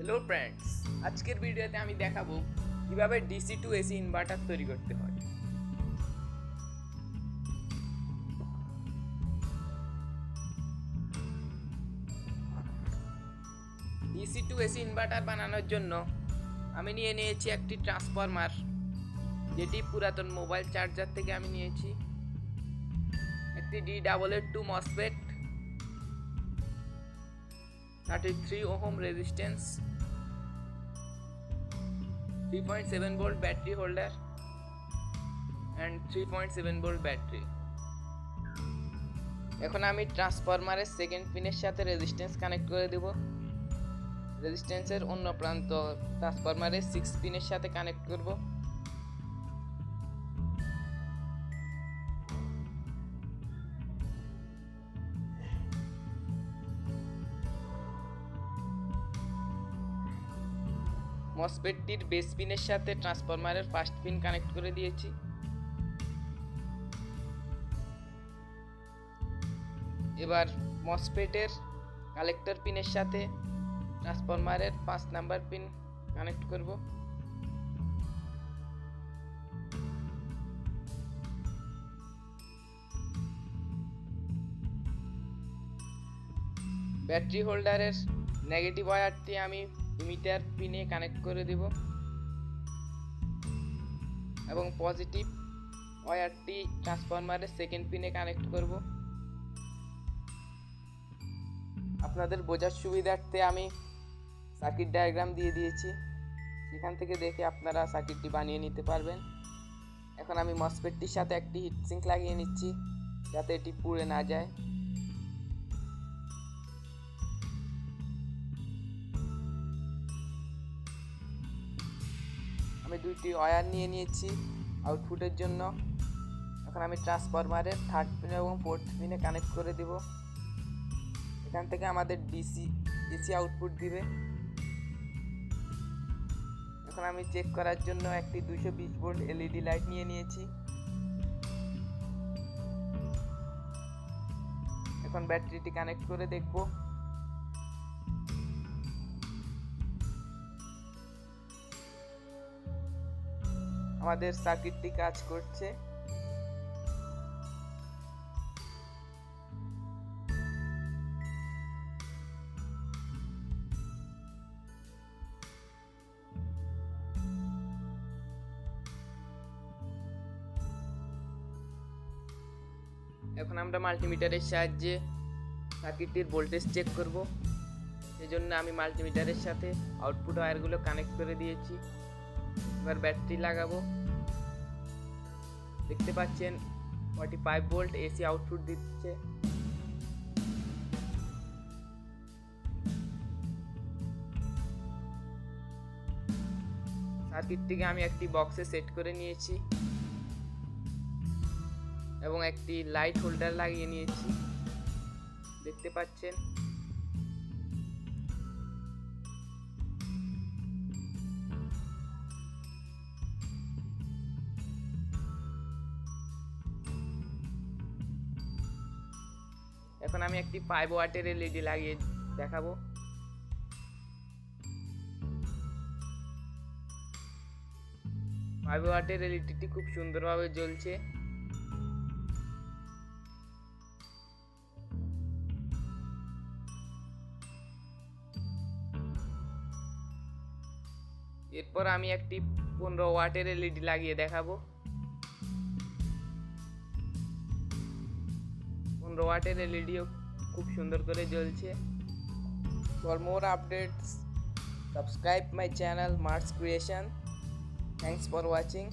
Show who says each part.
Speaker 1: Hello friends, আজকের ভিডিওতে আমি দেখাবো কিভাবে ডিসি টু এসি ইনভার্টার তৈরি করতে হয়। ডিসি টু এসি ইনভার্টার বানানোর জন্য আমি নিয়েছি একটি ট্রান্সফরমার, যেটি পুরাতন মোবাইল চার্জার থেকে আমি নিয়েছি, একটি D882 MOSFET, 33 ohm resistance, 3.7 volt battery holder and 3.7 volt battery. এখন আমি ট্রান্সফরমারের সেকেন্ড পিনের সাথে রেজিস্ট্যান্স কানেক্ট করে দেব। রেজিস্ট্যান্সের অন্য প্রান্ত ট্রান্সফরমারের 6 পিনের সাথে কানেক্ট করব। মসফেটটির বেস পিনের সাথে ট্রান্সফরমারের ফার্স্ট পিন কানেক্ট করে দিয়েছি। এবার মসফেটের কালেক্টর পিনের সাথে ট্রান্সফরমারের 5 নাম্বার পিন কানেক্ট করব। ব্যাটারি হোল্ডারের নেগেটিভ ওয়্যারটি আমি ইমিটার পিনে কানেক্ট করে দেব এবং পজিটিভ ওয়্যারটি ট্রান্সফরমারের সেকেন্ড পিনে কানেক্ট করব। আপনাদের বোঝার সুবিধার্থে আমি সার্কিট ডায়াগ্রাম দিয়ে দিয়েছি, সেখান থেকে দেখে আপনারা সার্কিটটি বানিয়ে নিতে পারবেন। এখন আমি মসফেটটির সাথে একটি হিটসিঙ্ক লাগিয়ে নিচ্ছি যাতে এটি পুড়ে না যায়। আমি দুইটি ওয়্যার নিয়েছি আউটপুটের জন্য। এখন আমি ট্রান্সফরমারের থার্ড পিন এবং ফোর্থ পিনে কানেক্ট করে দেব। এখান থেকে আমাদের এসি আউটপুট দিবে। এখন আমি চেক করার জন্য একটি 220 ভোল্ট এলইডি লাইট নিয়েছি। এখন ব্যাটারিটি কানেক্ট করে দেখব। আমাদের সার্কিটটি কাজ করছে। এখন আমরা মাল্টিমিটারের সাহায্যে সার্কিটটির ভোল্টেজ চেক করব। সেজন্য আমি মাল্টিমিটারের সাথে আউটপুট ওয়্যারগুলো কানেক্ট করে দিয়েছি। এবার ব্যাটারি লাগাবো। দেখতে পাচ্ছেন 45 ভোল্ট এসি আউটপুট দিচ্ছে। সার্কিটটিকে আমি একটি বক্সে সেট করে নিয়েছি এবং একটি লাইট হোল্ডার লাগিয়ে নিয়েছি, দেখতে পাচ্ছেন। এখন আমি একটি 5 ওয়াটের এলইডি লাগিয়ে দেখাবো। ফাইভ ওয়াটের এলইডিটি খুব সুন্দরভাবে জ্বলছে। এরপর আমি একটি 15 ওয়াটের এলইডি লাগিয়ে দেখাবো। 15 ওয়াটের এলইডিও খুব সুন্দর করে জ্বলছে। For more updates subscribe my channel Mars Creation. Thanks for watching.